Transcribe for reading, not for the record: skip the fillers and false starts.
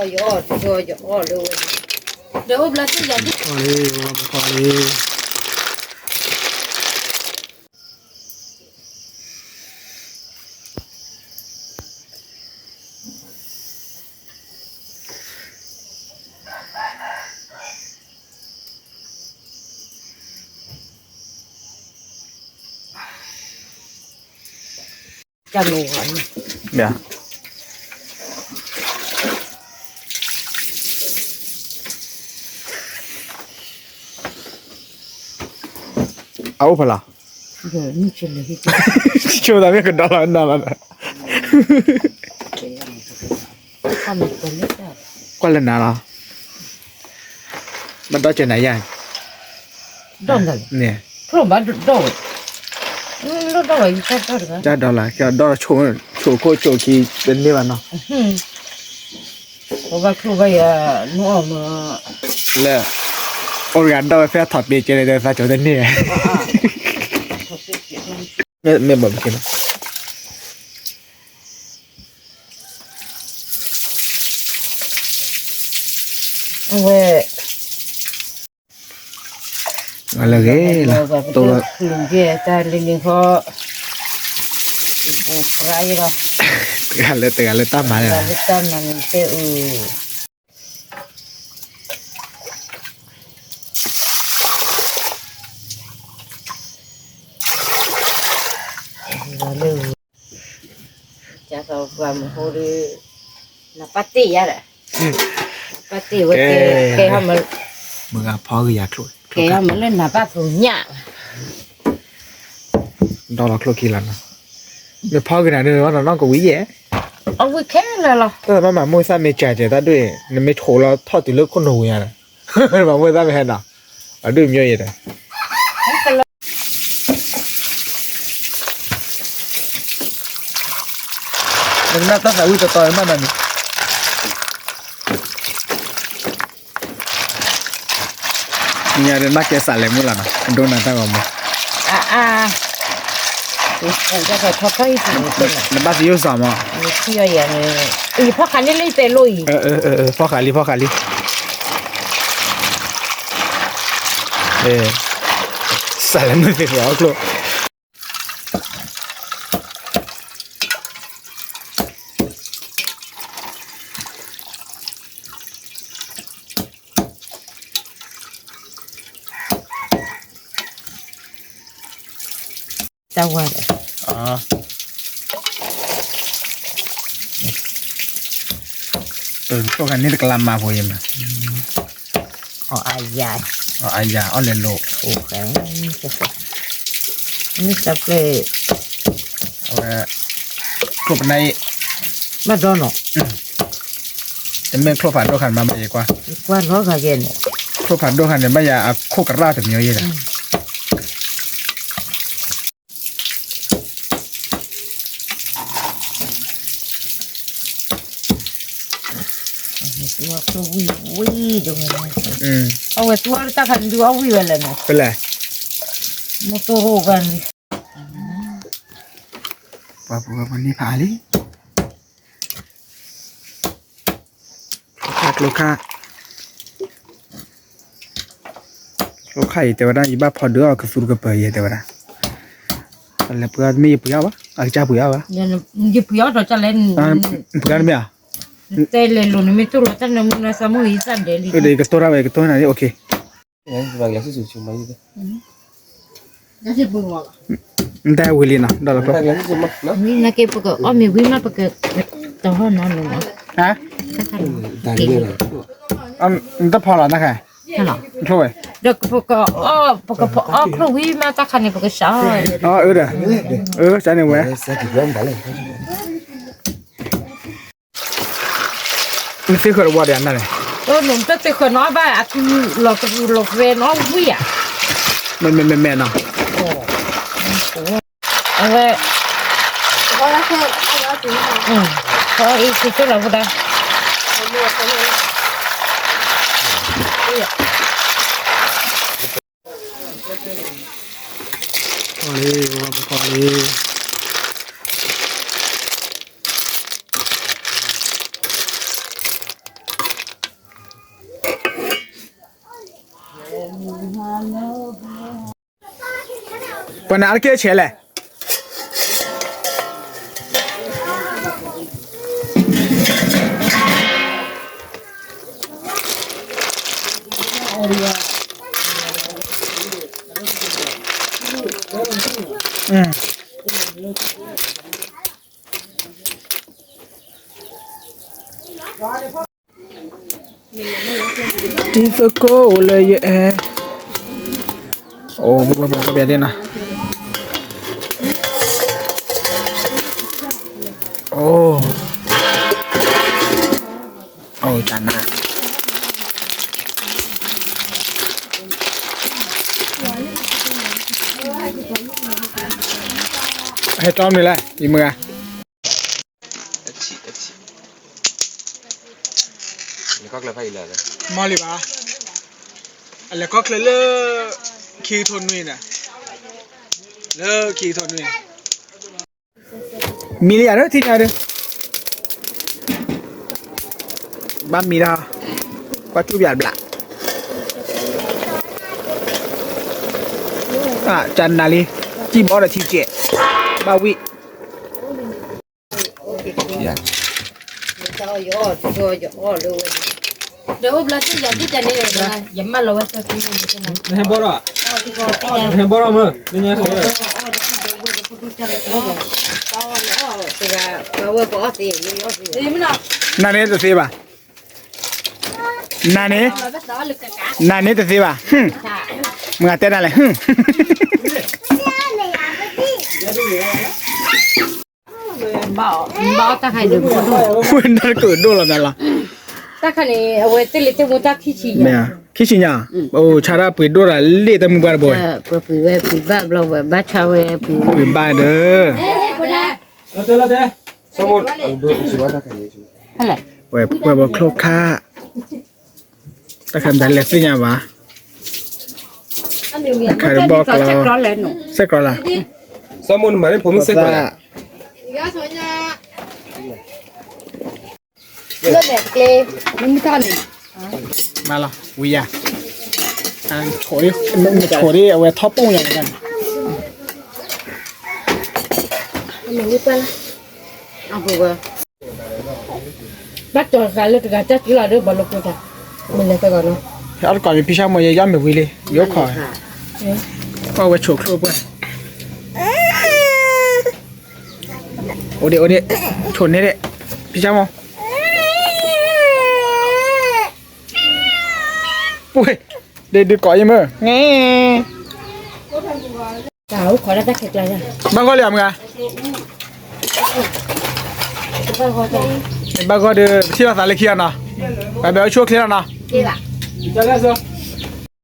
哟，这个哟，留不了时间。Oleh. Chăn nuôi hả? Dạ. Áo phải là? Giờ như chuyện này hết. Chưa ta biết cái đó là nào là. Con mình còn biết đâu. Qua lần nào là? Mình đó chuyện này vậy? Đâu rồi? Nè. Không bán được đâu. Nó đâu rồi? Cái đó được. Chắc đó là cái đó là chỗ cô kia đến đây mà nó. Có cái khu bây giờ nó mà. Là organ đó phải thật biệt cho nên phải chỗ đến đây. Mẹ bảo cái nào? Về Là ghê là tôi là lùng ghê ta lên họ prai đó tegale ta mà là này. ta mình sẽ lalu jatuh bam hori napati ya dah napati ke hamal Mừng à phó cái nhà rồi. ke hamal lên napat punya Đó là kia là nó. Cái phó cái này nó có quý gì? ông vui khé là Tức là mà mua sao mày chạy ta đuổi, nó mới thổ là thoát từ lớp con nồi nhà này. Mà mua sao mày hẹn nào? Ở đường như vậy đấy. Mình đã phải uy tỏi mà này. Nhà đến mắc cái sả lem mua là nào, đôi nào ta còn mua. cái phải thoát cái gì nữa Nó bắt yếu sao mà? chưa vậy này phá khăn lấy tay lôi Phó khả lý. Sả lem mới phải rõ luôn. tao qua Phó khả này được làm mà vui mà. ai dài Ai da, lên lộ. okนี่จะเปล่า Club này มาโดนหรอ จะไม่ครบผ่านด้วยกันมาไม่ดีกว่า กว่าร้อยกันเย็น ครบผ่านด้วยกันจะไม่อยากโคกระราถึงเยอะเลย ตัวตัววิดูมัน เอาไว้ตัวตาขันดูเอาวิเลยนะ เป็นไร มอเตอร์โฮกัน ป้าบัววันนี้ผ่าลิลูกค้าแต่ว่าได้ยี่บ้าพอเดือดก็สู้กับเปย์แต่ว่าได้แล้วเพื่อนไม่ยี่ปุยาวะอาจจะปุยาวะ ยันยิบยอดเราจะเล่น เพื่อนไม่อ่ะ เตะเล่นลูนี่ไม่ตัวเราจะนำมาสมุยสันเดลิ เดี๋ยวก็ตัวเราไปก็ตัวนั้นโอเค Vàng giá sử dụng mấy thế? นั่นคือบัว ได้วิลีนะได้แล้วก็ Vàng giá sử dụng mất nó. นี่นะเก็บปกอ๋อมีวิมาปกตัวห้องนอนเลยนะ ฮะ Tài như này. ต้องพอแล้วนะคะ ฮัลโหล ช่วย เด็กปกอ๋อครูวิมาตาขันนี่ปกสาว อ๋อเด้อใช่เนี่ยเว้ย Sẽ chỉ quen đã lên. นี่ซื้อขวดวอร์ดยันนั่นเลย หนุ่มจะเตะคนน้อยบ้าคือหลอกเวน้องวิอ่ะ แม่น่ะ เอาไว้พออีกทีเราก็ได้ พอเลย ปนาร์เกเฉลที่สกูเลยโอ้บุบบุบเบียดนะโอ้จานน่ะให้จอมนี่แหละอีมือ你搞来拍一来的， มาลิบ้าอะไรก็คือเลิกขี่ทนนี่นะเลิกขี่ทนนี่มีอะไรที่ไหนเนี่ยบ้านมีแล้วก็จุบยาบละจันนาลีจีบอลที่เจ็ดบาวิเดี๋ยวบลัดที่จะที่จะเนี่ยนะอย่ามาเราว่าจะกินไม่ใช่ Nè bò rồi. Nè bò rồi mà. Đi nha thôi. นานี่ตัวเสียบ่นานี่นานี่ตัวเสียบ่มึงอาเต้นอะไรบ่ตาใครดูบ่ดู วันนั้นเกิดดูแล้วนั่นล่ะ ตาใครเนี่ยเอาไว้เตลิเตมุตาขี้ชี้ เนี่ยคิดชิญาโอ้ชาราปิดดูละเละแต่มึงบ้าบ่อย ปีเว้ยปีบ้าเราเว้ยบ้าชาวเว้ยปี ปิดบ้านเด้อ Lade lade. 什么？我喜欢他看的就。 อะไร เว้ยเว้ยบ่ครบค่าตะคันดันเล็กสิญาวะใครบอกเรา ร้อนเลยหนู เสกก่อนล่ะ 什么？你买的ผมไม่เสร็จก่อน เลือดแดงเกลมันไม่ทันเลย มาล่ะวิยาโถดิมันโถดิเอาไว้ท็อปปุ้งอย่างกัน มันไม่เป็นเอาไปว่าบัดจอดกันเลยก็จะกินอะไรบ้างลูกจ้ะมันเลยไปก่อนเนาะ เอาก่อนมีพี่ชายมวยย่ำแบบวิเลยยกคอยก็ไว้โฉกครูป่ะโอเดโอเดชนนี่เด้พี่ชายมวยปุ้ยเด็ดก่อยยังมั้งเงี้ย เจ้าขอได้ตักเข็ดอะไรจ้ะ บางก็เหลี่ยมไง บ้าขอจ้ะ บางก็เดือที่เราสารเลเคียนเนาะไปแบบช่วยเคลียร์เนาะ กี่ละ Chale eso.